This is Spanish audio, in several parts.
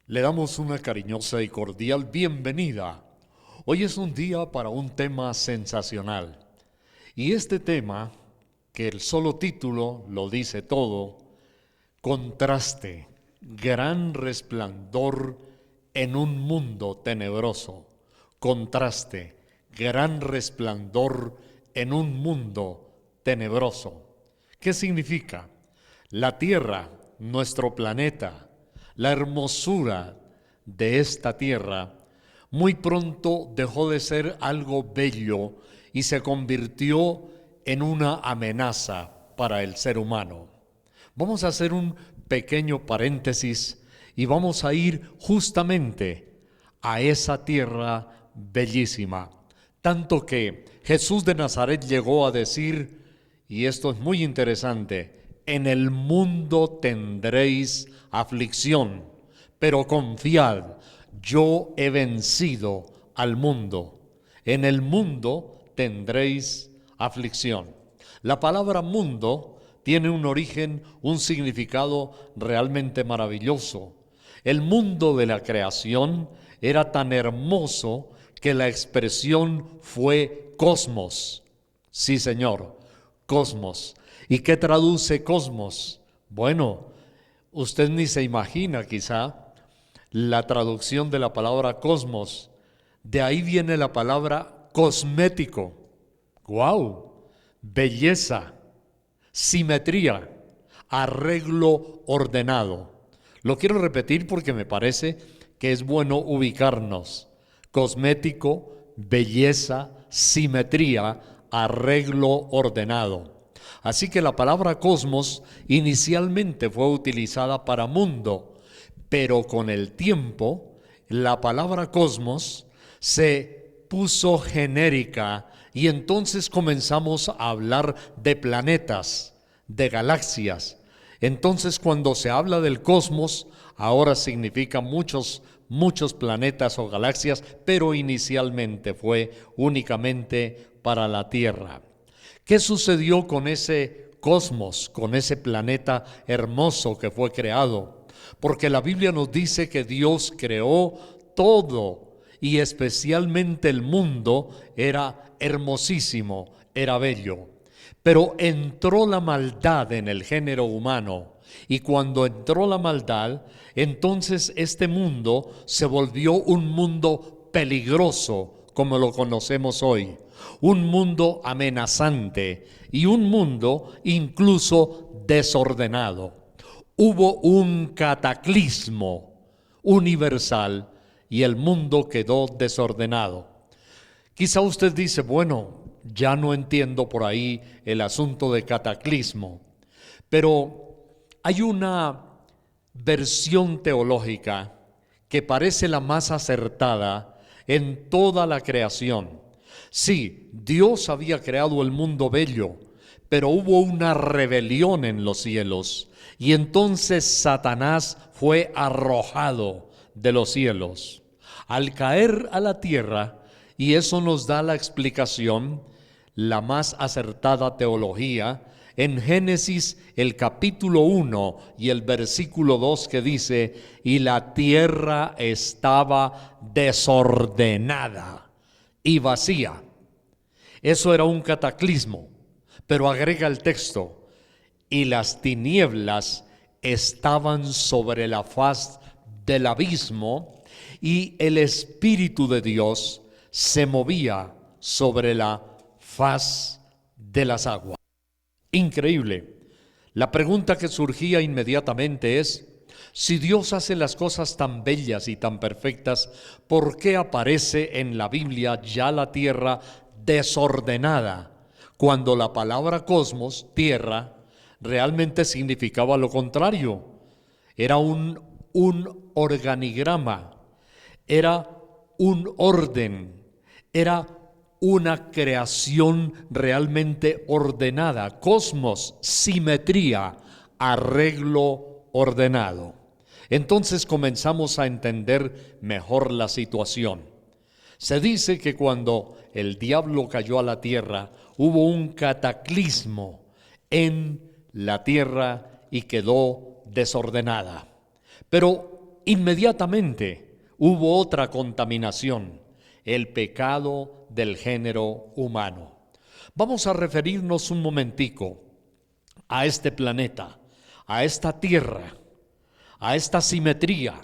Le damos una cariñosa y cordial bienvenida. Hoy es un día para un tema sensacional. Y este tema, que el solo título lo dice todo, contraste, gran resplandor en un mundo tenebroso. Contraste, gran resplandor en un mundo tenebroso. ¿Qué significa? La Tierra, nuestro planeta, la hermosura de esta tierra, muy pronto dejó de ser algo bello y se convirtió en una amenaza para el ser humano. Vamos a hacer un pequeño paréntesis y vamos a ir justamente a esa tierra bellísima. Tanto que Jesús de Nazaret llegó a decir, y esto es muy interesante, en el mundo tendréis aflicción, pero confiad, yo he vencido al mundo. En el mundo tendréis aflicción. La palabra mundo tiene un origen, un significado realmente maravilloso. El mundo de la creación era tan hermoso que la expresión fue cosmos. Sí, señor, cosmos. ¿Y qué traduce cosmos? Bueno, usted ni se imagina quizá la traducción de la palabra cosmos. De ahí viene la palabra cosmético. ¡Guau! Belleza, simetría, arreglo ordenado. Lo quiero repetir porque me parece que es bueno ubicarnos. Cosmético, belleza, simetría, arreglo ordenado. Así que la palabra cosmos inicialmente fue utilizada para mundo, pero con el tiempo la palabra cosmos se puso genérica y entonces comenzamos a hablar de planetas, de galaxias. Entonces cuando se habla del cosmos, ahora significa muchos planetas o galaxias, pero inicialmente fue únicamente para la Tierra. ¿Qué sucedió con ese cosmos, con ese planeta hermoso que fue creado? Porque la Biblia nos dice que Dios creó todo y especialmente el mundo era hermosísimo, era bello. Pero entró la maldad en el género humano y cuando entró la maldad, entonces este mundo se volvió un mundo peligroso como lo conocemos hoy, un mundo amenazante y un mundo incluso desordenado. Hubo un cataclismo universal y el mundo quedó desordenado. Quizá usted dice, bueno, ya no entiendo por ahí el asunto de cataclismo, pero hay una versión teológica que parece la más acertada en toda la creación. Sí, Dios había creado el mundo bello, pero hubo una rebelión en los cielos y entonces Satanás fue arrojado de los cielos. Al caer a la tierra, y eso nos da la explicación, la más acertada teología, en Génesis el capítulo 1 y el versículo 2 que dice, y la tierra estaba desordenada y vacía. Eso era un cataclismo, pero agrega el texto, y las tinieblas estaban sobre la faz del abismo, y el Espíritu de Dios se movía sobre la faz de las aguas. Increíble. La pregunta que surgía inmediatamente es, si Dios hace las cosas tan bellas y tan perfectas, ¿por qué aparece en la Biblia ya la tierra desordenada? Cuando la palabra cosmos, tierra, realmente significaba lo contrario. Era un organigrama, era un orden, era una creación realmente ordenada, cosmos, simetría, arreglo ordenado. Entonces comenzamos a entender mejor la situación. Se dice que cuando el diablo cayó a la tierra, hubo un cataclismo en la tierra y quedó desordenada. Pero inmediatamente hubo otra contaminación, el pecado del género humano. Vamos a referirnos un momentico a este planeta, a esta tierra, a esta simetría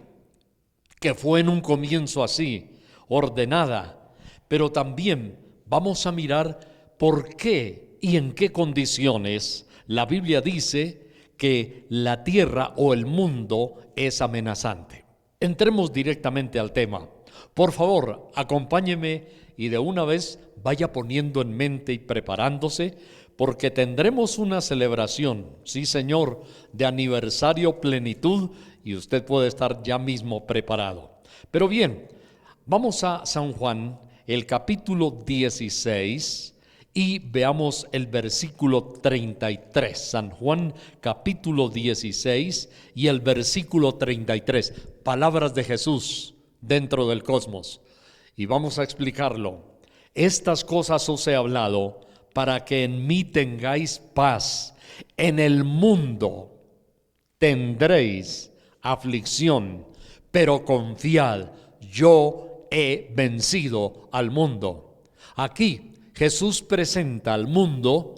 que fue en un comienzo así, ordenada, pero también vamos a mirar por qué y en qué condiciones la Biblia dice que la tierra o el mundo es amenazante. Entremos directamente al tema. Por favor, acompáñeme y de una vez vaya poniendo en mente y preparándose, porque tendremos una celebración, sí señor, de aniversario plenitud, y usted puede estar ya mismo preparado. Pero bien, vamos a San Juan, el capítulo 16, y veamos el versículo 33. San Juan, capítulo 16 y el versículo 33. Palabras de Jesús dentro del cosmos. Y vamos a explicarlo. Estas cosas os he hablado para que en mí tengáis paz. En el mundo tendréis aflicción, pero confiad, yo he vencido al mundo. Aquí Jesús presenta al mundo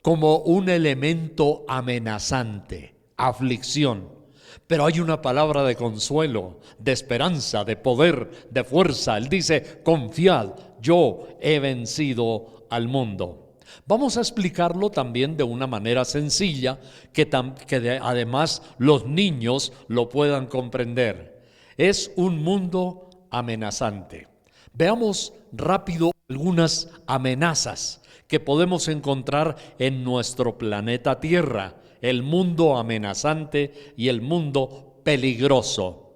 como un elemento amenazante, aflicción. Pero hay una palabra de consuelo, de esperanza, de poder, de fuerza. Él dice, confiad, yo he vencido al mundo. Vamos a explicarlo también de una manera sencilla, que además los niños lo puedan comprender. Es un mundo amenazante. Veamos rápido algunas amenazas que podemos encontrar en nuestro planeta Tierra, el mundo amenazante y el mundo peligroso.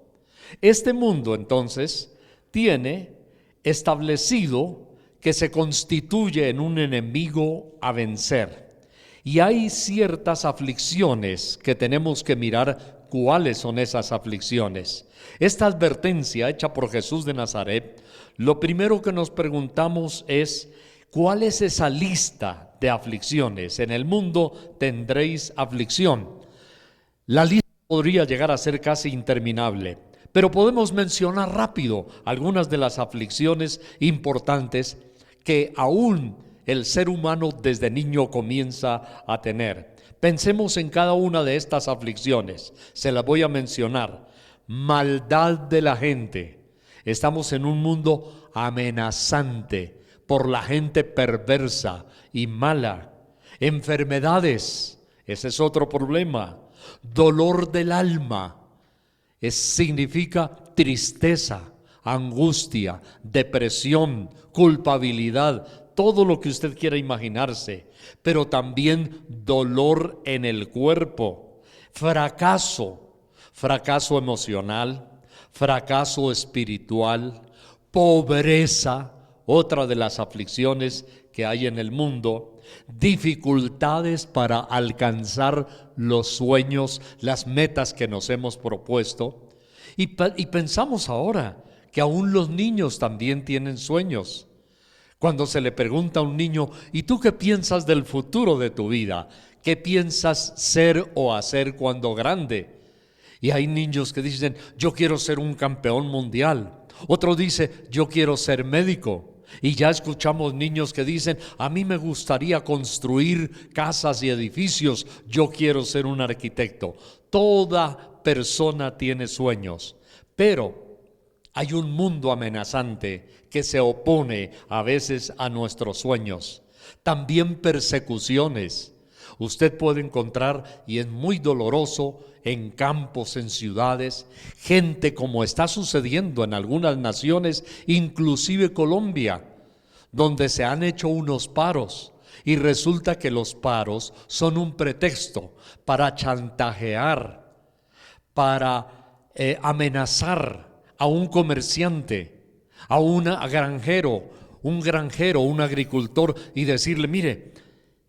Este mundo, entonces, tiene establecido que se constituye en un enemigo a vencer. Y hay ciertas aflicciones que tenemos que mirar cuáles son esas aflicciones. Esta advertencia hecha por Jesús de Nazaret, lo primero que nos preguntamos es, ¿cuál es esa lista de aflicciones? En el mundo tendréis aflicción. La lista podría llegar a ser casi interminable, pero podemos mencionar rápido algunas de las aflicciones importantes que aún el ser humano desde niño comienza a tener. Pensemos en cada una de estas aflicciones, se las voy a mencionar. Maldad de la gente. Estamos en un mundo amenazante por la gente perversa y mala. Enfermedades, ese es otro problema. Dolor del alma, significa tristeza, angustia, depresión, culpabilidad, todo lo que usted quiera imaginarse, pero también dolor en el cuerpo, fracaso emocional, fracaso espiritual, pobreza, otra de las aflicciones que hay en el mundo, dificultades para alcanzar los sueños, las metas que nos hemos propuesto. Y pensamos ahora que aún los niños también tienen sueños. Cuando se le pregunta a un niño, ¿y tú qué piensas del futuro de tu vida? ¿Qué piensas ser o hacer cuando grande? Y hay niños que dicen, yo quiero ser un campeón mundial. Otro dice, yo quiero ser médico. Y ya escuchamos niños que dicen, a mí me gustaría construir casas y edificios, yo quiero ser un arquitecto. Toda persona tiene sueños, pero hay un mundo amenazante que se opone a veces a nuestros sueños. También persecuciones. Usted puede encontrar, y es muy doloroso, en campos, en ciudades, gente como está sucediendo en algunas naciones, inclusive Colombia, donde se han hecho unos paros y resulta que los paros son un pretexto para chantajear, para amenazar a un comerciante, a un granjero, un agricultor y decirle, mire,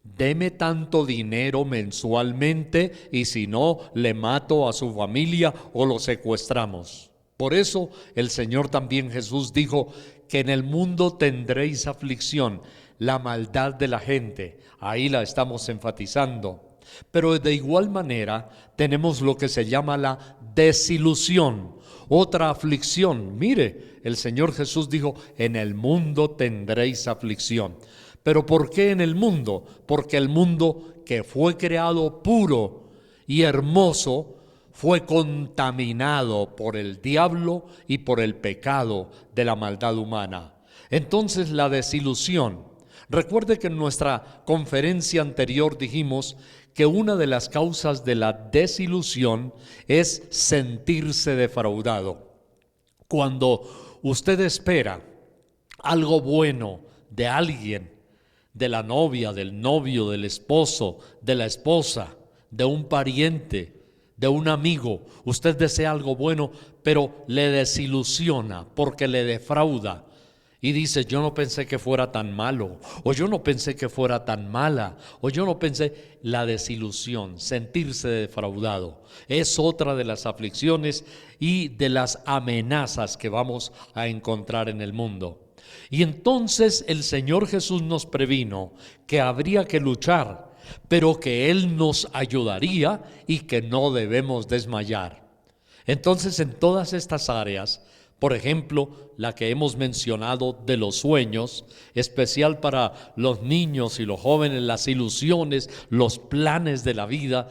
deme tanto dinero mensualmente y si no, le mato a su familia o lo secuestramos. Por eso el Señor también Jesús dijo que en el mundo tendréis aflicción, la maldad de la gente. Ahí la estamos enfatizando. Pero de igual manera tenemos lo que se llama la desilusión, otra aflicción. Mire, el Señor Jesús dijo, en el mundo tendréis aflicción. ¿Pero por qué en el mundo? Porque el mundo que fue creado puro y hermoso fue contaminado por el diablo y por el pecado de la maldad humana. Entonces la desilusión. Recuerde que en nuestra conferencia anterior dijimos que una de las causas de la desilusión es sentirse defraudado. Cuando usted espera algo bueno de alguien, de la novia, del novio, del esposo, de la esposa, de un pariente, de un amigo, usted desea algo bueno, pero le desilusiona porque le defrauda. Y dice, yo no pensé que fuera tan malo, o yo no pensé que fuera tan mala, o yo no pensé. La desilusión, sentirse defraudado, es otra de las aflicciones y de las amenazas que vamos a encontrar en el mundo. Y entonces el Señor Jesús nos previno que habría que luchar, pero que Él nos ayudaría y que no debemos desmayar. Entonces, en todas estas áreas, por ejemplo, la que hemos mencionado de los sueños, especial para los niños y los jóvenes, las ilusiones, los planes de la vida,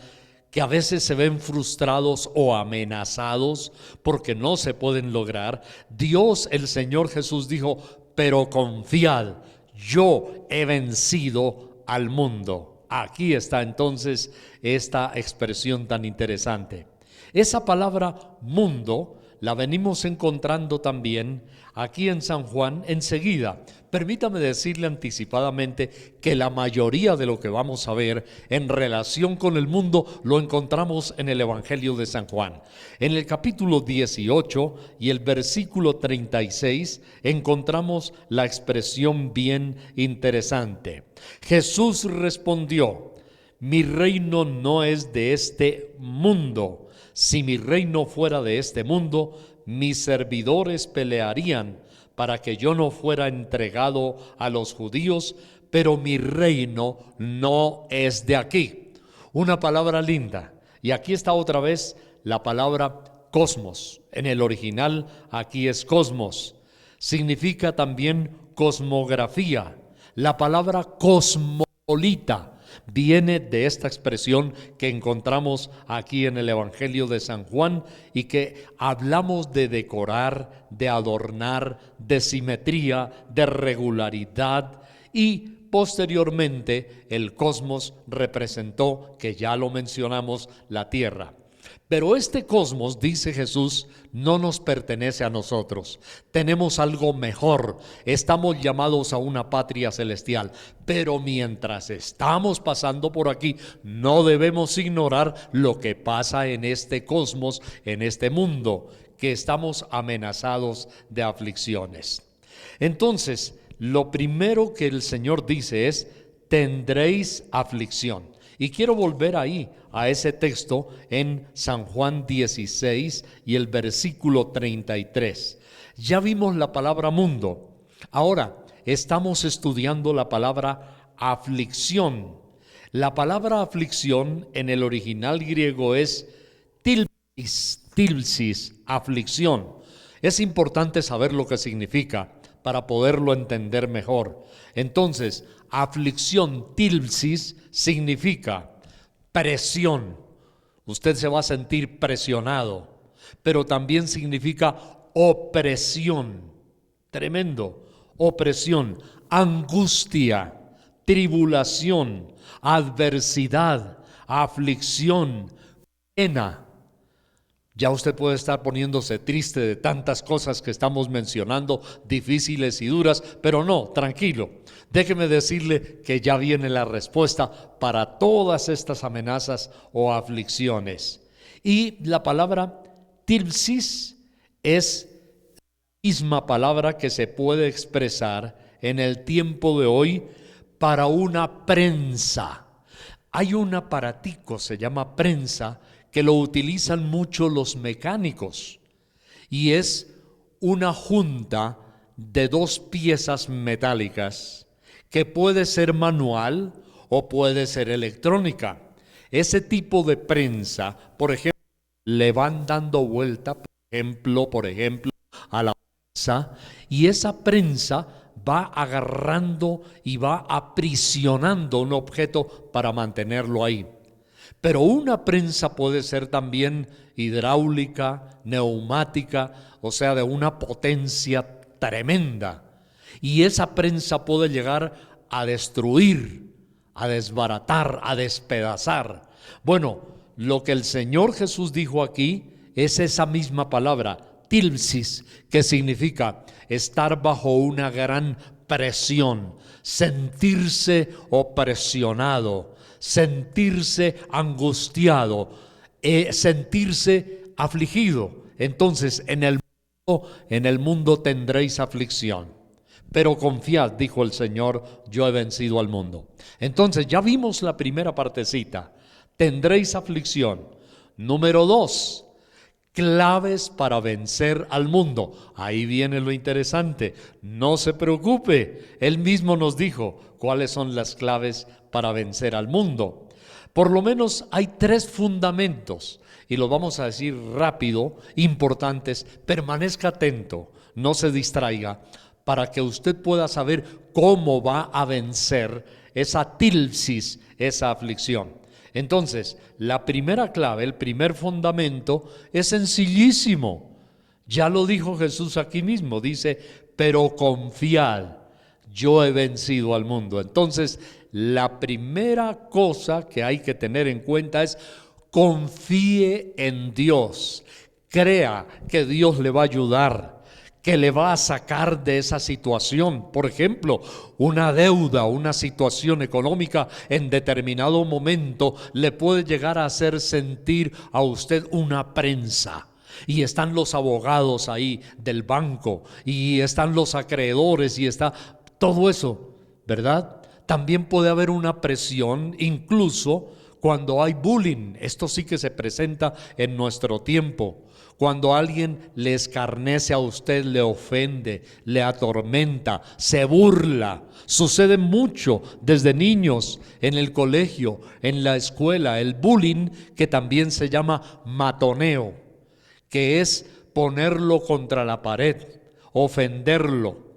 que a veces se ven frustrados o amenazados porque no se pueden lograr. Dios, el Señor Jesús dijo, pero confiad, yo he vencido al mundo. Aquí está entonces esta expresión tan interesante. Esa palabra mundo la venimos encontrando también aquí en San Juan enseguida. Permítame decirle anticipadamente que la mayoría de lo que vamos a ver en relación con el mundo lo encontramos en el Evangelio de San Juan. En el capítulo 18 y el versículo 36 encontramos la expresión bien interesante. Jesús respondió, mi reino no es de este mundo. Si mi reino fuera de este mundo, mis servidores pelearían para que yo no fuera entregado a los judíos, pero mi reino no es de aquí. Una palabra linda. Y aquí está otra vez la palabra cosmos. En el original aquí es cosmos. Significa también cosmografía. La palabra cosmopolita viene de esta expresión que encontramos aquí en el Evangelio de San Juan y que hablamos de decorar, de adornar, de simetría, de regularidad, y posteriormente el cosmos representó, que ya lo mencionamos, la tierra. Pero este cosmos, dice Jesús, no nos pertenece a nosotros. Tenemos algo mejor. Estamos llamados a una patria celestial. Pero mientras estamos pasando por aquí, no debemos ignorar lo que pasa en este cosmos, en este mundo, que estamos amenazados de aflicciones. Entonces, lo primero que el Señor dice es, tendréis aflicción. Y quiero volver ahí, a ese texto en San Juan 16 y el versículo 33. Ya vimos la palabra mundo. Ahora estamos estudiando la palabra aflicción. La palabra aflicción en el original griego es tilsis, aflicción. Es importante saber lo que significa para poderlo entender mejor. Entonces, aflicción, tilsis, significa presión. Usted se va a sentir presionado, pero también significa opresión. Tremendo. Opresión, angustia, tribulación, adversidad, aflicción, pena. Ya usted puede estar poniéndose triste de tantas cosas que estamos mencionando, difíciles y duras, pero no, tranquilo. Déjeme decirle que ya viene la respuesta para todas estas amenazas o aflicciones. Y la palabra tilsis es la misma palabra que se puede expresar en el tiempo de hoy para una prensa. Hay un aparatico, se llama prensa, que lo utilizan mucho los mecánicos, y es una junta de dos piezas metálicas que puede ser manual o puede ser electrónica. Ese tipo de prensa, por ejemplo, le van dando vuelta, por ejemplo, a la prensa, y esa prensa va agarrando y va aprisionando un objeto para mantenerlo ahí. Pero una prensa puede ser también hidráulica, neumática, o sea, de una potencia tremenda. Y esa prensa puede llegar a destruir, a desbaratar, a despedazar. Bueno, lo que el Señor Jesús dijo aquí es esa misma palabra, tilsis, que significa estar bajo una gran presión, sentirse opresionado, sentirse angustiado, sentirse afligido. Entonces, en el mundo tendréis aflicción, pero confiad, dijo el Señor, yo he vencido al mundo. Entonces, ya vimos la primera partecita, tendréis aflicción. Número 2, claves para vencer al mundo. Ahí viene lo interesante. No se preocupe, Él mismo nos dijo cuáles son las claves para vencer al mundo. Por lo menos hay 3 fundamentos, y los vamos a decir rápido, importantes. Permanezca atento, no se distraiga, para que usted pueda saber cómo va a vencer esa tilsis, esa aflicción. Entonces, la primera clave, el primer fundamento es sencillísimo. Ya lo dijo Jesús aquí mismo, dice, pero confiad, yo he vencido al mundo. Entonces, la primera cosa que hay que tener en cuenta es confíe en Dios, crea que Dios le va a ayudar, que le va a sacar de esa situación. Por ejemplo, una deuda, una situación económica en determinado momento le puede llegar a hacer sentir a usted una prensa. Y están los abogados ahí del banco, y están los acreedores, y está todo eso, ¿verdad? También puede haber una presión, incluso cuando hay bullying. Esto sí que se presenta en nuestro tiempo. Cuando alguien le escarnece a usted, le ofende, le atormenta, se burla. Sucede mucho desde niños, en el colegio, en la escuela. El bullying, que también se llama matoneo, que es ponerlo contra la pared, ofenderlo.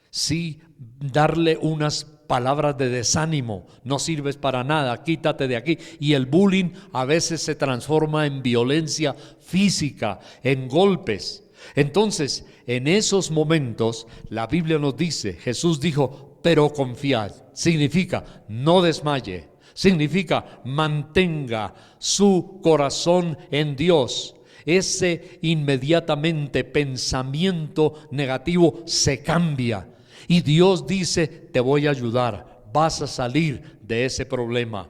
Sí, darle unas palabras de desánimo, no sirves para nada, quítate de aquí. Y el bullying a veces se transforma en violencia física, en golpes. Entonces, en esos momentos, la Biblia nos dice, Jesús dijo, pero confiad. Significa, no desmaye. Significa, mantenga su corazón en Dios. Ese inmediatamente pensamiento negativo se cambia. Y Dios dice, te voy a ayudar, vas a salir de ese problema.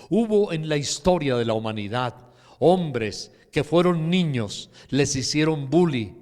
Hubo en la historia de la humanidad hombres que fueron niños, les hicieron bullying,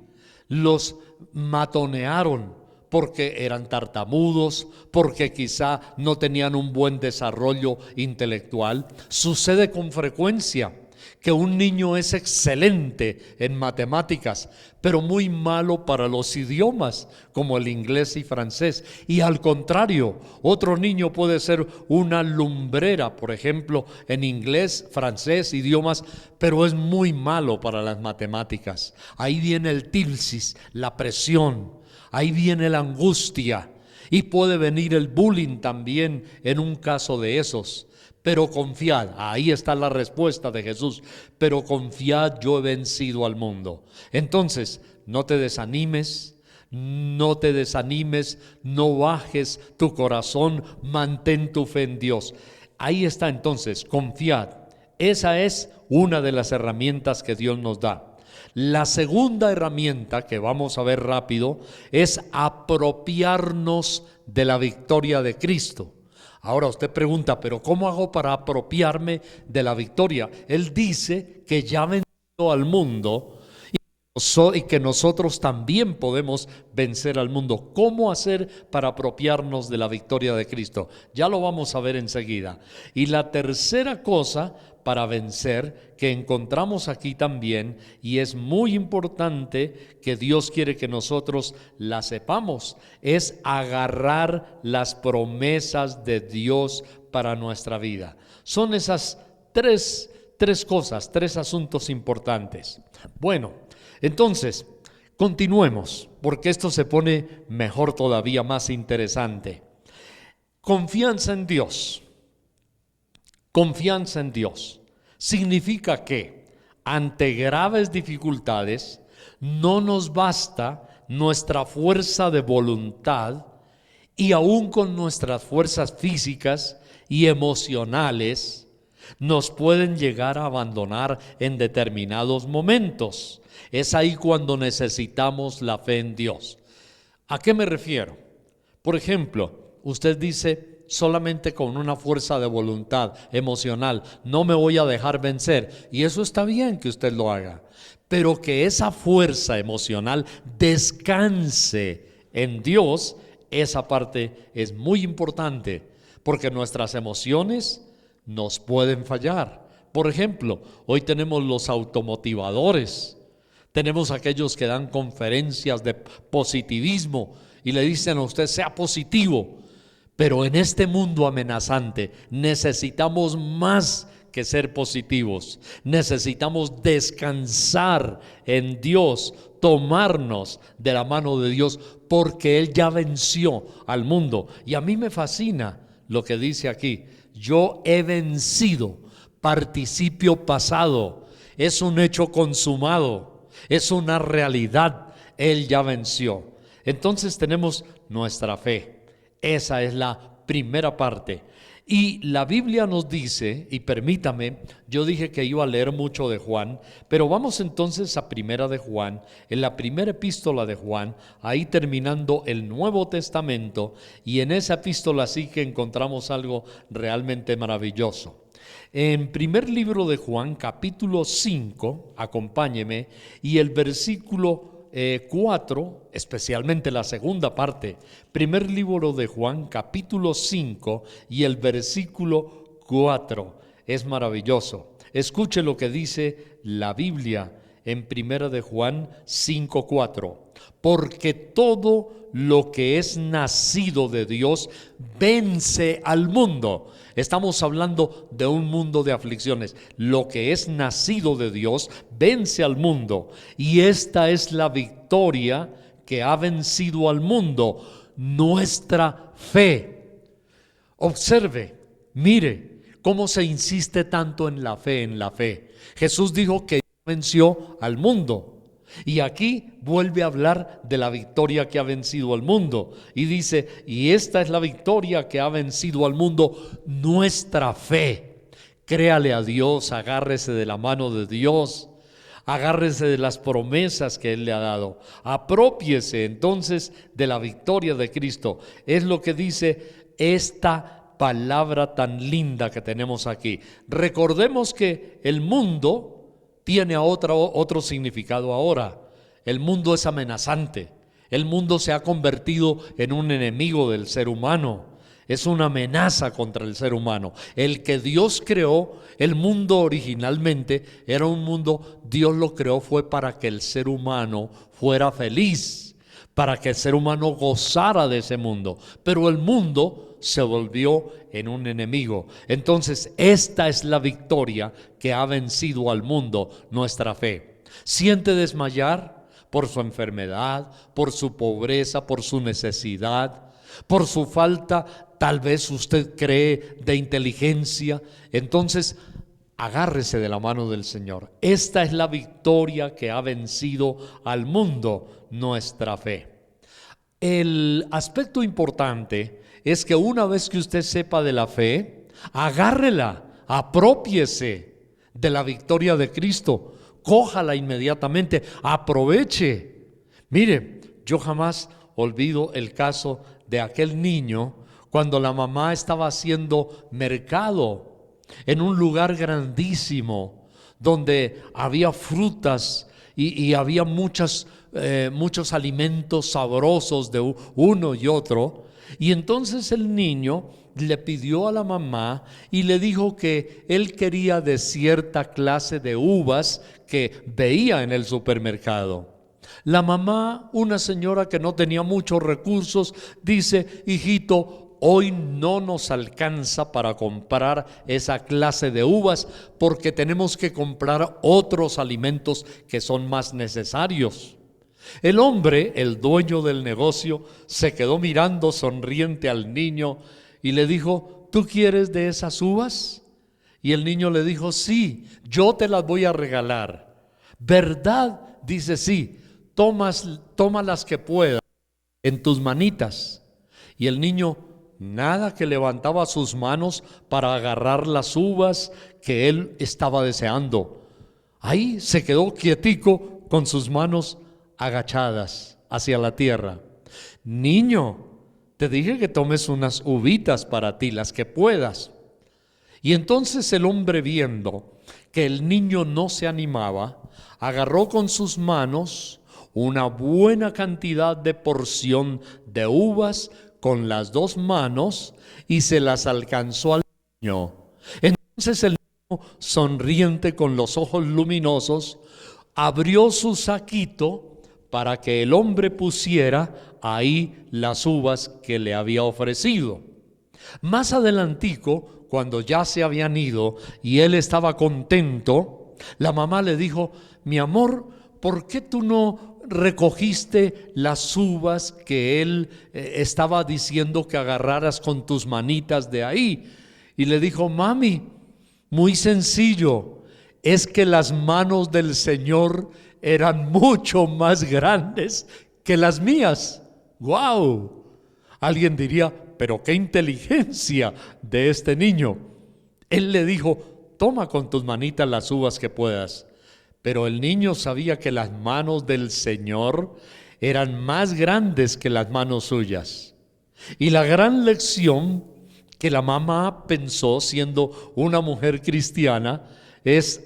los matonearon porque eran tartamudos, porque quizá no tenían un buen desarrollo intelectual. Sucede con frecuencia que un niño es excelente en matemáticas, pero muy malo para los idiomas, como el inglés y francés. Y al contrario, otro niño puede ser una lumbrera, por ejemplo, en inglés, francés, idiomas, pero es muy malo para las matemáticas. Ahí viene el tilsis, la presión, ahí viene la angustia, y puede venir el bullying también en un caso de esos. Pero confiad, ahí está la respuesta de Jesús, pero confiad, yo he vencido al mundo. Entonces, no te desanimes, no bajes tu corazón, mantén tu fe en Dios. Ahí está entonces, confiad. Esa es una de las herramientas que Dios nos da. La segunda herramienta que vamos a ver rápido es apropiarnos de la victoria de Cristo. Ahora usted pregunta, ¿pero cómo hago para apropiarme de la victoria? Él dice que ya venció al mundo y que nosotros también podemos vencer al mundo. ¿Cómo hacer para apropiarnos de la victoria de Cristo? Ya lo vamos a ver enseguida. Y la tercera cosa para vencer que encontramos aquí también, y es muy importante que Dios quiere que nosotros la sepamos, es agarrar las promesas de Dios para nuestra vida. Son esas tres tres cosas, tres asuntos importantes. Bueno, entonces, continuemos, porque esto se pone mejor todavía, más interesante. Confianza en Dios. Confianza en Dios significa que ante graves dificultades no nos basta nuestra fuerza de voluntad, y aún con nuestras fuerzas físicas y emocionales nos pueden llegar a abandonar en determinados momentos. Es ahí cuando necesitamos la fe en Dios. ¿A qué me refiero? Por ejemplo, usted dice: solamente con una fuerza de voluntad emocional no me voy a dejar vencer, y eso está bien que usted lo haga, pero que esa fuerza emocional descanse en Dios, esa parte es muy importante, porque nuestras emociones nos pueden fallar. Por ejemplo, hoy tenemos los automotivadores, tenemos aquellos que dan conferencias de positivismo y le dicen a usted: sea positivo. Pero en este mundo amenazante necesitamos más que ser positivos. Necesitamos descansar en Dios, tomarnos de la mano de Dios, porque Él ya venció al mundo. Y a mí me fascina lo que dice aquí: yo he vencido, participio pasado, es un hecho consumado, es una realidad, Él ya venció. Entonces tenemos nuestra fe. Esa es la primera parte. Y la Biblia nos dice, y permítame, yo dije que iba a leer mucho de Juan, pero vamos entonces a Primera de Juan, en la primera epístola de Juan, ahí terminando el Nuevo Testamento, y en esa epístola sí que encontramos algo realmente maravilloso. En primer libro de Juan, capítulo 5, acompáñeme, y el versículo 4, especialmente la segunda parte. Primer libro de Juan, capítulo 5 y el versículo 4. Es maravilloso. Escuche lo que dice la Biblia en Primera de Juan 5:4. Porque todo lo que es nacido de Dios vence al mundo. Estamos hablando de un mundo de aflicciones. Lo que es nacido de Dios vence al mundo. Y esta es la victoria que ha vencido al mundo: nuestra fe. Observe, mire cómo se insiste tanto en la fe, en la fe. Jesús dijo que venció al mundo. Y aquí vuelve a hablar de la victoria que ha vencido al mundo. Y dice: y esta es la victoria que ha vencido al mundo, nuestra fe. Créale a Dios, agárrese de la mano de Dios, agárrese de las promesas que Él le ha dado. Apropiese entonces de la victoria de Cristo. Es lo que dice esta palabra tan linda que tenemos aquí. Recordemos que el mundo tiene otro significado ahora. El mundo es amenazante. El mundo se ha convertido en un enemigo del ser humano. Es una amenaza contra el ser humano. El que Dios creó, el mundo originalmente era un mundo, Dios lo creó fue para que el ser humano fuera feliz, para que el ser humano gozara de ese mundo. Pero el mundo se volvió en un enemigo. Entonces, esta es la victoria que ha vencido al mundo, nuestra fe. ¿Siente desmayar por su enfermedad, por su pobreza, por su necesidad, por su falta, tal vez usted cree, de inteligencia? Entonces, agárrese de la mano del Señor. Esta es la victoria que ha vencido al mundo, nuestra fe. El aspecto importante es que una vez que usted sepa de la fe, agárrela, aprópiese de la victoria de Cristo, cójala inmediatamente, aproveche. Mire, yo jamás olvido el caso de aquel niño cuando la mamá estaba haciendo mercado en un lugar grandísimo donde había frutas y había muchos alimentos sabrosos de uno y otro. Y entonces el niño le pidió a la mamá y le dijo que él quería de cierta clase de uvas que veía en el supermercado. La mamá, una señora que no tenía muchos recursos, dice: hijito, hoy no nos alcanza para comprar esa clase de uvas porque tenemos que comprar otros alimentos que son más necesarios. El hombre, el dueño del negocio, se quedó mirando sonriente al niño y le dijo: ¿tú quieres de esas uvas? Y el niño le dijo: sí, yo te las voy a regalar. ¿Verdad? Dice: sí, toma las que puedas en tus manitas. Y el niño nada que levantaba sus manos para agarrar las uvas que él estaba deseando. Ahí se quedó quietico con sus manos agachadas hacia la tierra. Niño, te dije que tomes unas uvitas para ti, las que puedas. Y entonces el hombre, viendo que el niño no se animaba, agarró con sus manos una buena cantidad de porción de uvas con las dos manos y se las alcanzó al niño. Entonces el niño, sonriente con los ojos luminosos, abrió su saquito para que el hombre pusiera ahí las uvas que le había ofrecido. Más adelantico, cuando ya se habían ido y él estaba contento, la mamá le dijo: mi amor, ¿por qué tú no recogiste las uvas que él estaba diciendo que agarraras con tus manitas de ahí? Y le dijo: mami, muy sencillo, es que las manos del Señor eran mucho más grandes que las mías. ¡Guau! Alguien diría: pero qué inteligencia de este niño. Él le dijo: toma con tus manitas las uvas que puedas. Pero el niño sabía que las manos del Señor eran más grandes que las manos suyas. Y la gran lección que la mamá pensó, siendo una mujer cristiana, es: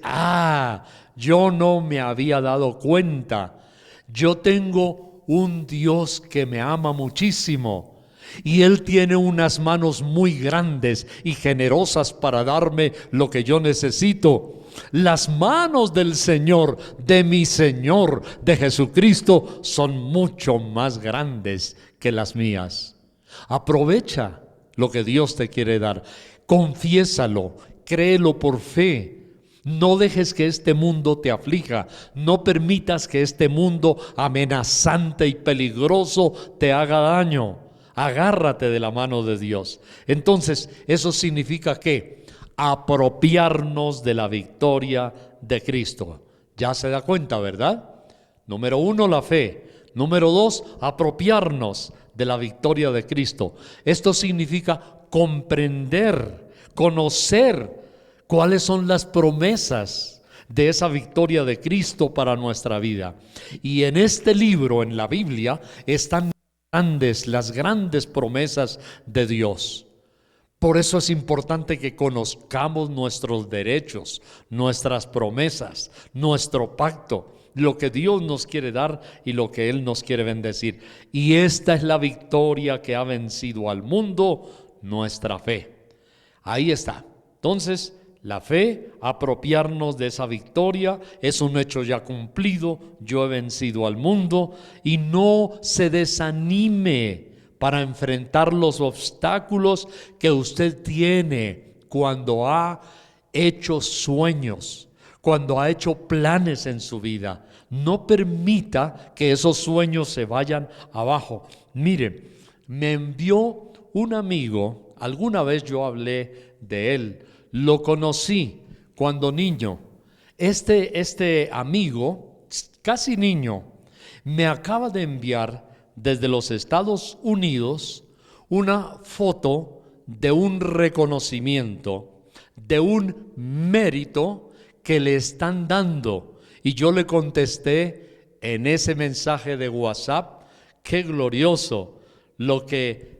yo no me había dado cuenta. Yo tengo un Dios que me ama muchísimo. Y Él tiene unas manos muy grandes y generosas para darme lo que yo necesito. Las manos del Señor, de mi Señor, de Jesucristo, son mucho más grandes que las mías. Aprovecha lo que Dios te quiere dar. Confiésalo, créelo por fe. No dejes que este mundo te aflija. No permitas que este mundo amenazante y peligroso te haga daño. Agárrate de la mano de Dios. Entonces, eso significa que apropiarnos de la victoria de Cristo. Ya se da cuenta, ¿verdad? Número 1, la fe. Número 2, apropiarnos de la victoria de Cristo. Esto significa comprender, conocer cuáles son las promesas de esa victoria de Cristo para nuestra vida. Y en este libro, en la Biblia, están las grandes promesas de Dios. Por eso es importante que conozcamos nuestros derechos, nuestras promesas, nuestro pacto, lo que Dios nos quiere dar y lo que Él nos quiere bendecir. Y esta es la victoria que ha vencido al mundo, nuestra fe. Ahí está. Entonces, la fe, apropiarnos de esa victoria, es un hecho ya cumplido. Yo he vencido al mundo. Y no se desanime para enfrentar los obstáculos que usted tiene cuando ha hecho sueños, cuando ha hecho planes en su vida. No permita que esos sueños se vayan abajo. Mire, me envió un amigo, alguna vez yo hablé de él, lo conocí cuando niño. Este amigo, casi niño, me acaba de enviar desde los Estados Unidos una foto de un reconocimiento, de un mérito que le están dando. Y yo le contesté en ese mensaje de WhatsApp: qué glorioso, lo que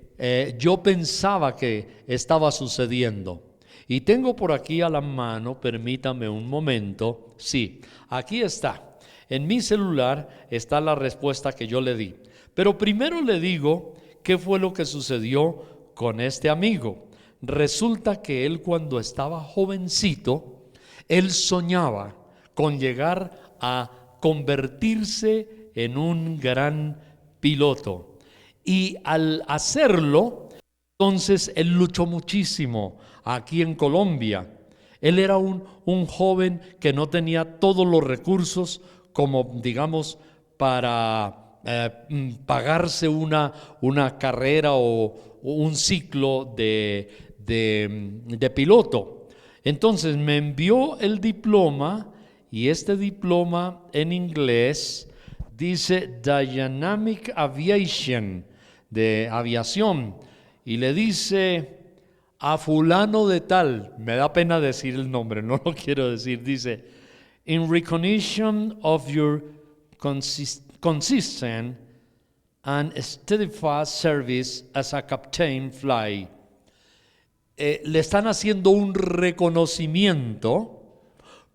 yo pensaba que estaba sucediendo. Y tengo por aquí a la mano, permítame un momento, sí, aquí está. En mi celular está la respuesta que yo le di. Pero primero le digo qué fue lo que sucedió con este amigo. Resulta que él, cuando estaba jovencito, él soñaba con llegar a convertirse en un gran piloto. Y al hacerlo, Entonces él luchó muchísimo aquí en Colombia. Él era un joven que no tenía todos los recursos como, digamos, para pagarse una carrera o un ciclo de piloto. Entonces me envió el diploma, y este diploma en inglés dice Dynamic Aviation, de aviación, y le dice a fulano de tal, me da pena decir el nombre, no lo quiero decir, dice, in recognition of your consistent and steadfast service as a captain fly. Le están haciendo un reconocimiento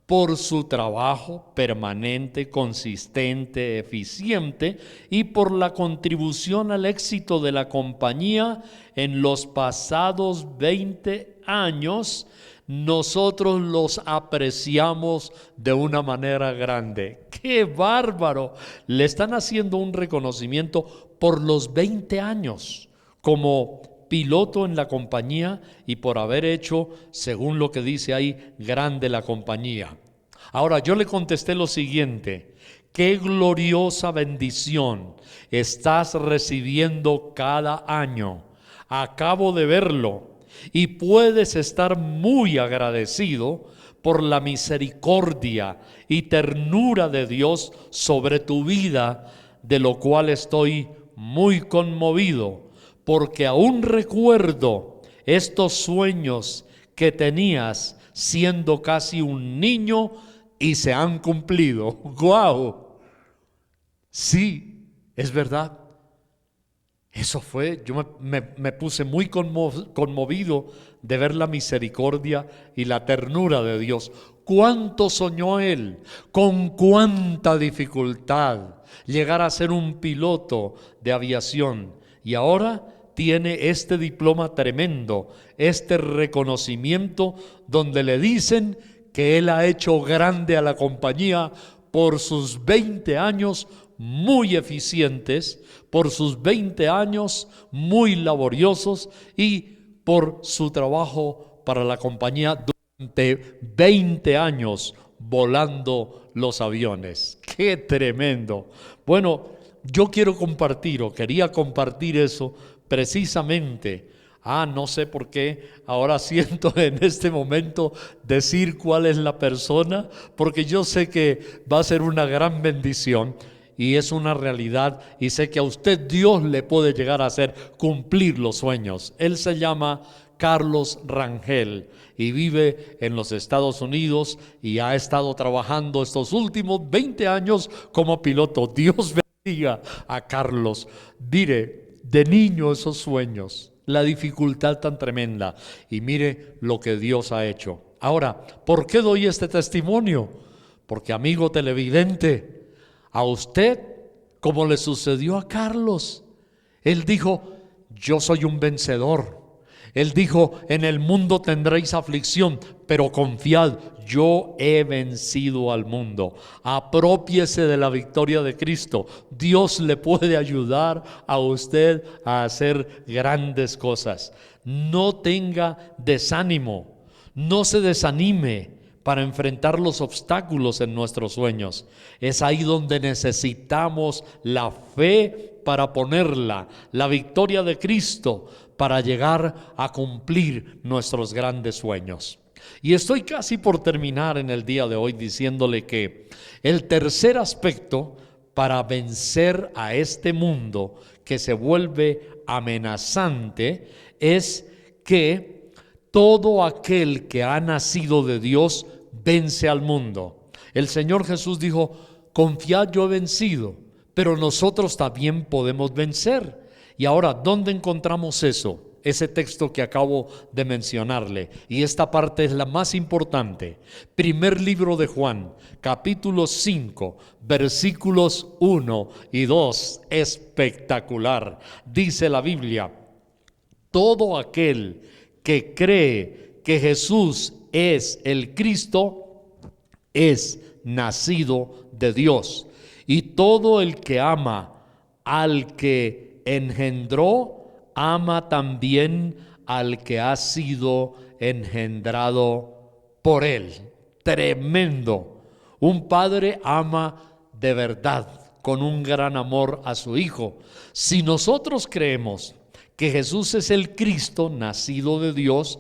por su trabajo permanente, consistente, eficiente y por la contribución al éxito de la compañía en los pasados 20 años. Nosotros los apreciamos de una manera grande. ¡Qué bárbaro! Le están haciendo un reconocimiento por los 20 años como piloto en la compañía y por haber hecho, según lo que dice ahí, grande la compañía. Ahora yo le contesté lo siguiente: qué gloriosa bendición estás recibiendo cada año. Acabo de verlo y puedes estar muy agradecido por la misericordia y ternura de Dios sobre tu vida, de lo cual estoy muy conmovido, porque aún recuerdo estos sueños que tenías siendo casi un niño y se han cumplido. ¡Guau! Sí, es verdad. Eso fue, yo me puse muy conmovido de ver la misericordia y la ternura de Dios. ¿Cuánto soñó él? ¿Con cuánta dificultad llegar a ser un piloto de aviación? Y ahora tiene este diploma tremendo, este reconocimiento donde le dicen que él ha hecho grande a la compañía por sus 20 años muy eficientes, por sus 20 años muy laboriosos y por su trabajo para la compañía durante 20 años volando los aviones. ¡Qué tremendo! Bueno, yo quiero compartir o quería compartir eso precisamente. No sé por qué ahora siento en este momento decir cuál es la persona, porque yo sé que va a ser una gran bendición y es una realidad, y sé que a usted Dios le puede llegar a hacer cumplir los sueños. Él se llama Carlos Rangel y vive en los Estados Unidos y ha estado trabajando estos últimos 20 años como piloto. Dios bendiga a Carlos. Mire, de niño esos sueños, la dificultad tan tremenda, y mire lo que Dios ha hecho. Ahora, ¿por qué doy este testimonio? Porque, amigo televidente, a usted, como le sucedió a Carlos, él dijo: yo soy un vencedor. Él dijo: en el mundo tendréis aflicción, pero confiad, yo he vencido al mundo. Apropiese de la victoria de Cristo. Dios le puede ayudar a usted a hacer grandes cosas. No tenga desánimo, no se desanime para enfrentar los obstáculos en nuestros sueños. Es ahí donde necesitamos la fe para ponerla, la victoria de Cristo para llegar a cumplir nuestros grandes sueños. Y estoy casi por terminar en el día de hoy diciéndole que el tercer aspecto para vencer a este mundo que se vuelve amenazante es que todo aquel que ha nacido de Dios vence al mundo. El Señor Jesús dijo: confiad, yo he vencido, pero nosotros también podemos vencer. Y ahora, ¿dónde encontramos eso? Ese texto que acabo de mencionarle, y esta parte es la más importante. Primer libro de Juan, capítulo 5, versículos 1 y 2, espectacular. Dice la Biblia: todo aquel que cree que Jesús es el Cristo es nacido de Dios, y todo el que ama al que engendró, ama también al que ha sido engendrado por él. Tremendo. Un padre ama de verdad, con un gran amor a su hijo. Si nosotros creemos que Jesús es el Cristo nacido de Dios,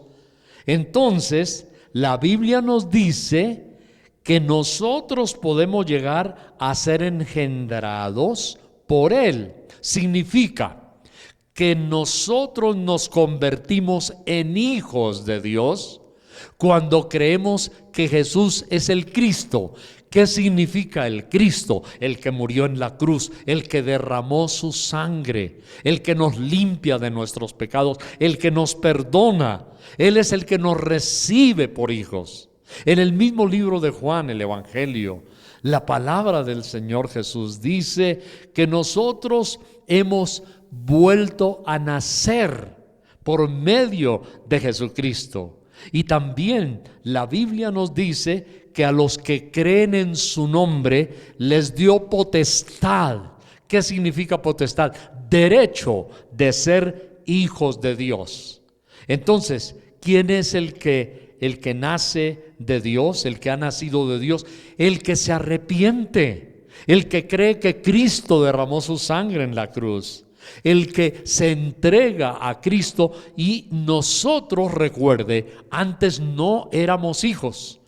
entonces la Biblia nos dice que nosotros podemos llegar a ser engendrados por Él. Significa que nosotros nos convertimos en hijos de Dios cuando creemos que Jesús es el Cristo. ¿Qué significa el Cristo? El que murió en la cruz, el que derramó su sangre, el que nos limpia de nuestros pecados, el que nos perdona. Él es el que nos recibe por hijos. En el mismo libro de Juan, el Evangelio, la palabra del Señor Jesús dice que nosotros hemos vuelto a nacer por medio de Jesucristo. Y también la Biblia nos dice que a los que creen en su nombre les dio potestad. ¿Qué significa potestad? Derecho de ser hijos de Dios. Entonces, ¿quién es el que nace de Dios, el que ha nacido de Dios? El que se arrepiente, el que cree que Cristo derramó su sangre en la cruz, el que se entrega a Cristo. Y nosotros, recuerde, antes no éramos hijos.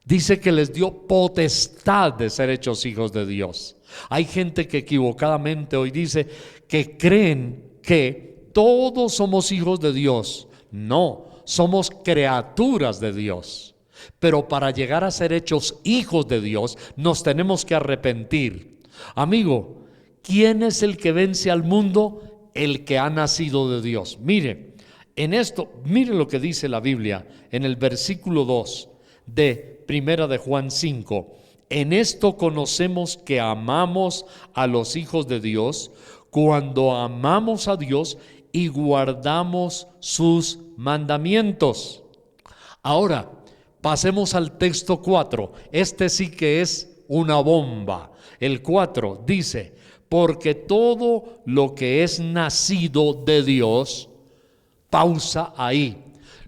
Dice que les dio potestad de ser hechos hijos de Dios. Hay gente que equivocadamente hoy dice que creen que todos somos hijos de Dios. No, somos criaturas de Dios. Pero para llegar a ser hechos hijos de Dios, nos tenemos que arrepentir. Amigo, ¿quién es el que vence al mundo? El que ha nacido de Dios. Mire, en esto, mire lo que dice la Biblia en el versículo 2 de Primera de Juan 5. En esto conocemos que amamos a los hijos de Dios, cuando amamos a Dios y guardamos sus mandamientos. Ahora, pasemos al texto 4. Este sí que es una bomba. El 4 dice: porque todo lo que es nacido de Dios, pausa ahí.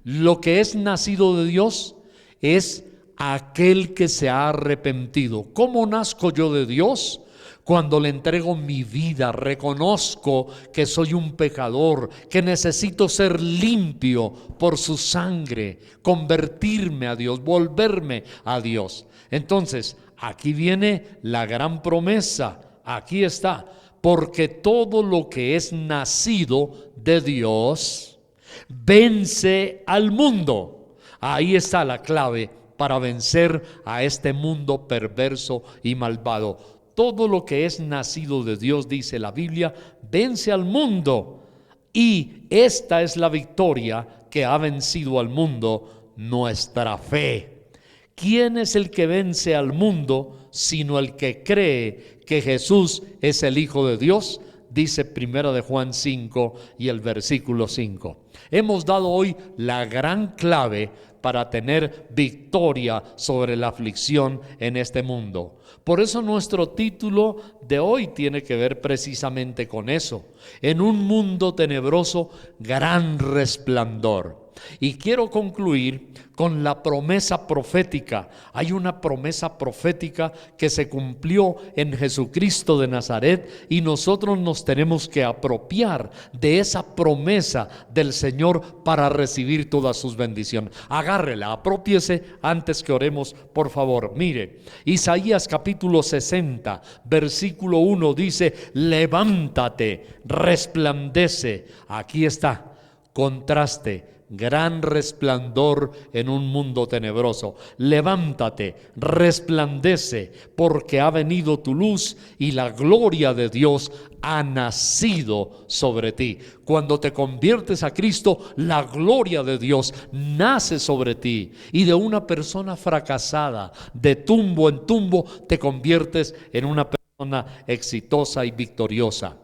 Lo que es nacido de Dios es aquel que se ha arrepentido. ¿Cómo nazco yo de Dios? Cuando le entrego mi vida, reconozco que soy un pecador, que necesito ser limpio por su sangre, convertirme a Dios, volverme a Dios. Entonces, aquí viene la gran promesa. Aquí está: porque todo lo que es nacido de Dios vence al mundo. Ahí está la clave para vencer a este mundo perverso y malvado. Todo lo que es nacido de Dios, dice la Biblia, vence al mundo. Y esta es la victoria que ha vencido al mundo: nuestra fe. ¿Quién es el que vence al mundo sino el que cree que Jesús es el Hijo de Dios? Dice Primera de Juan 5 y el versículo 5. Hemos dado hoy la gran clave para tener victoria sobre la aflicción en este mundo. Por eso nuestro título de hoy tiene que ver precisamente con eso: en un mundo tenebroso, gran resplandor. Y quiero concluir con la promesa profética. Hay una promesa profética que se cumplió en Jesucristo de Nazaret, y nosotros nos tenemos que apropiar de esa promesa del Señor para recibir todas sus bendiciones. Agárrela, apropiese antes que oremos, por favor. Mire, Isaías capítulo 60, versículo 1 dice: levántate, resplandece. Aquí está, contraste: gran resplandor en un mundo tenebroso. Levántate, resplandece, porque ha venido tu luz y la gloria de Dios ha nacido sobre ti. Cuando te conviertes a Cristo, la gloria de Dios nace sobre ti, y de una persona fracasada, de tumbo en tumbo, te conviertes en una persona exitosa y victoriosa.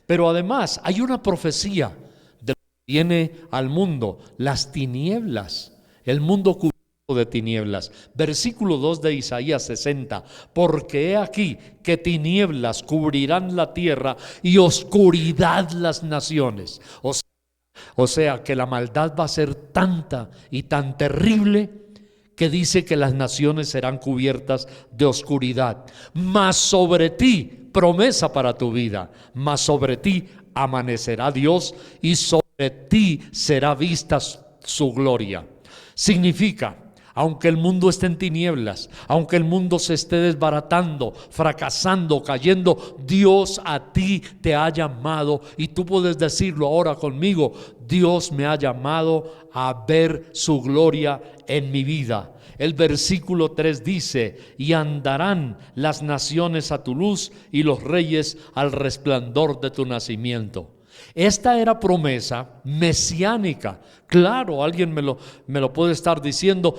Pero además hay una profecía. Viene al mundo las tinieblas, el mundo cubierto de tinieblas. Versículo 2 de Isaías 60: porque he aquí que tinieblas cubrirán la tierra y oscuridad las naciones. O sea, O sea que la maldad va a ser tanta y tan terrible que dice que las naciones serán cubiertas de oscuridad. Mas sobre ti, promesa para tu vida, mas sobre ti amanecerá Dios y sobre ti será vista su gloria. Significa, aunque el mundo esté en tinieblas, aunque el mundo se esté desbaratando, fracasando, cayendo, Dios a ti te ha llamado, y tú puedes decirlo ahora conmigo: Dios me ha llamado a ver su gloria en mi vida. El versículo 3 dice: y andarán las naciones a tu luz y los reyes al resplandor de tu nacimiento. Esta era promesa mesiánica. Claro, alguien me lo puede estar diciendo: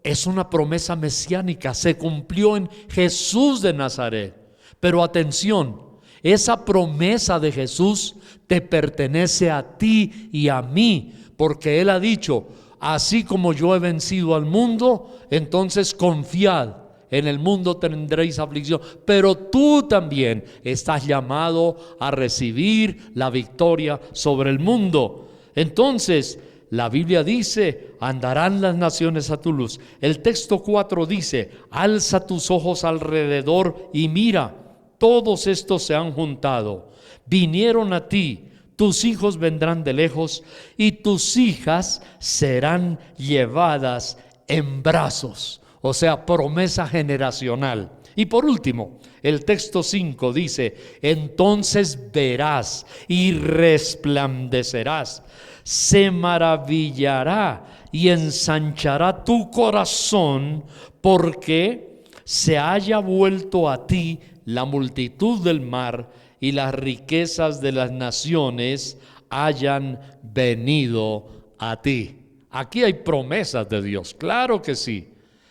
es una promesa mesiánica, se cumplió en Jesús de Nazaret. Pero atención, esa promesa de Jesús te pertenece a ti y a mí, porque Él ha dicho: así como yo he vencido al mundo, entonces confiad, en el mundo tendréis aflicción, pero tú también estás llamado a recibir la victoria sobre el mundo. Entonces, la Biblia dice: andarán las naciones a tu luz. El texto 4 dice: alza tus ojos alrededor y mira, todos estos se han juntado, vinieron a ti. Tus hijos vendrán de lejos y tus hijas serán llevadas en brazos. O sea, promesa generacional. Y por último, el texto 5 dice: entonces verás y resplandecerás, se maravillará y ensanchará tu corazón, porque se haya vuelto a ti la multitud del mar y las riquezas de las naciones hayan venido a ti. Aquí hay promesas de Dios, claro que sí.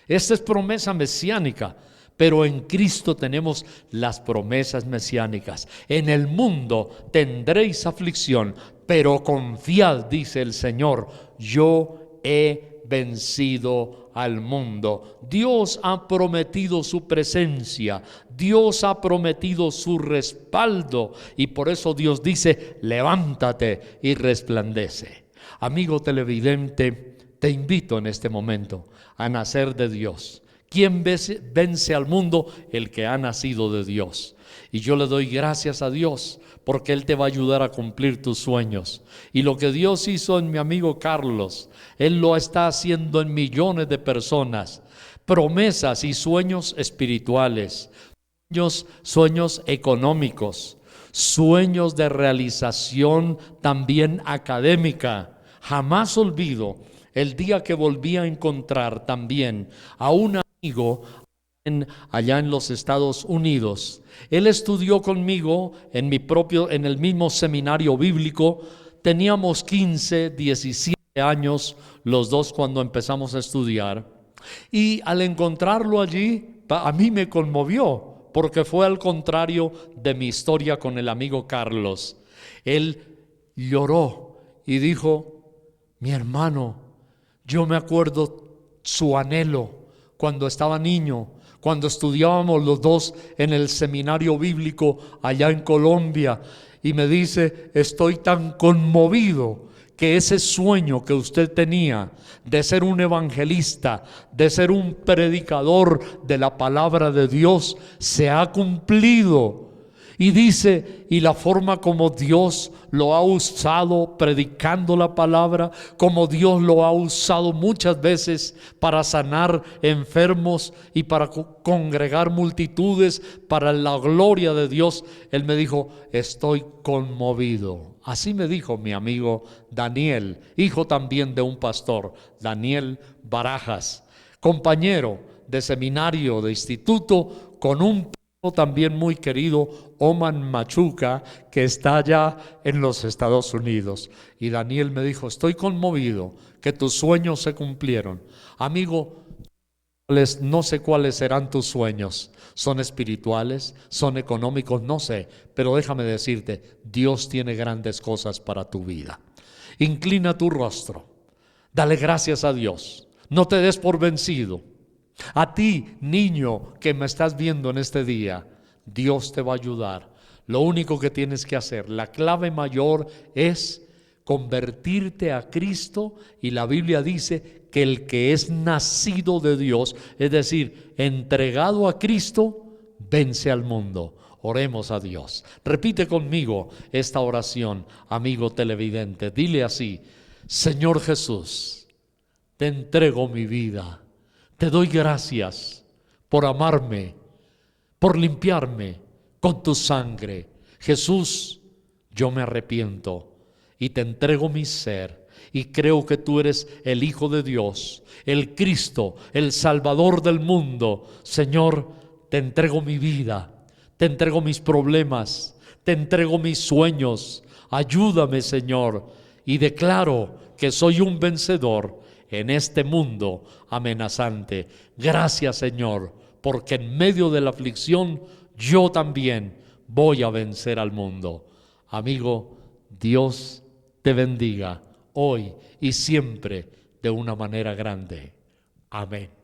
Esta es promesa mesiánica, pero en Cristo tenemos las promesas mesiánicas. En el mundo tendréis aflicción, pero confiad, dice el Señor, yo he vencido al mundo. Dios ha prometido su presencia, Dios ha prometido su respaldo, y por eso Dios dice: levántate y resplandece. Amigo televidente, te invito en este momento a nacer de Dios. ¿Quién vence al mundo? El que ha nacido de Dios. Y yo le doy gracias a Dios porque Él te va a ayudar a cumplir tus sueños. Y lo que Dios hizo en mi amigo Carlos, Él lo está haciendo en millones de personas. Promesas y sueños espirituales, sueños económicos, sueños de realización también académica. Jamás olvido el día que volví a encontrar también a un amigo allá en los Estados Unidos. Él estudió conmigo en el mismo seminario bíblico. Teníamos 15, 17 años los dos cuando empezamos a estudiar. Y al encontrarlo allí, a mí me conmovió, porque fue al contrario de mi historia con el amigo Carlos. Él lloró y dijo: mi hermano, yo me acuerdo su anhelo cuando estaba niño, cuando estudiábamos los dos en el seminario bíblico allá en Colombia, y me dice: estoy tan conmovido que ese sueño que usted tenía de ser un evangelista, de ser un predicador de la palabra de Dios, se ha cumplido. Y dice, y la forma como Dios lo ha usado predicando la palabra, como Dios lo ha usado muchas veces para sanar enfermos y para congregar multitudes para la gloria de Dios. Él me dijo: estoy conmovido. Así me dijo mi amigo Daniel, hijo también de un pastor, Daniel Barajas, compañero de seminario, de instituto, con un también muy querido, Oman Machuca, que está allá en los Estados Unidos. Y Daniel me dijo: estoy conmovido que tus sueños se cumplieron. Amigo, no sé cuáles serán tus sueños. ¿Son espirituales? ¿Son económicos? No sé, pero déjame decirte, Dios tiene grandes cosas para tu vida. Inclina tu rostro, dale gracias a Dios, no te des por vencido. A ti, niño que me estás viendo en este día, Dios te va a ayudar. Lo único que tienes que hacer, la clave mayor es convertirte a Cristo, y la Biblia dice que el que es nacido de Dios, es decir, entregado a Cristo, vence al mundo. Oremos a Dios. Repite conmigo esta oración, amigo televidente. Dile así: Señor Jesús, te entrego mi vida. Te doy gracias por amarme, por limpiarme con tu sangre. Jesús, yo me arrepiento y te entrego mi ser, y creo que tú eres el Hijo de Dios, el Cristo, el Salvador del mundo. Señor, te entrego mi vida, te entrego mis problemas, te entrego mis sueños. Ayúdame, Señor, y declaro que soy un vencedor en este mundo amenazante. Gracias, Señor, porque en medio de la aflicción yo también voy a vencer al mundo. Amigo, Dios te bendiga hoy y siempre de una manera grande. Amén.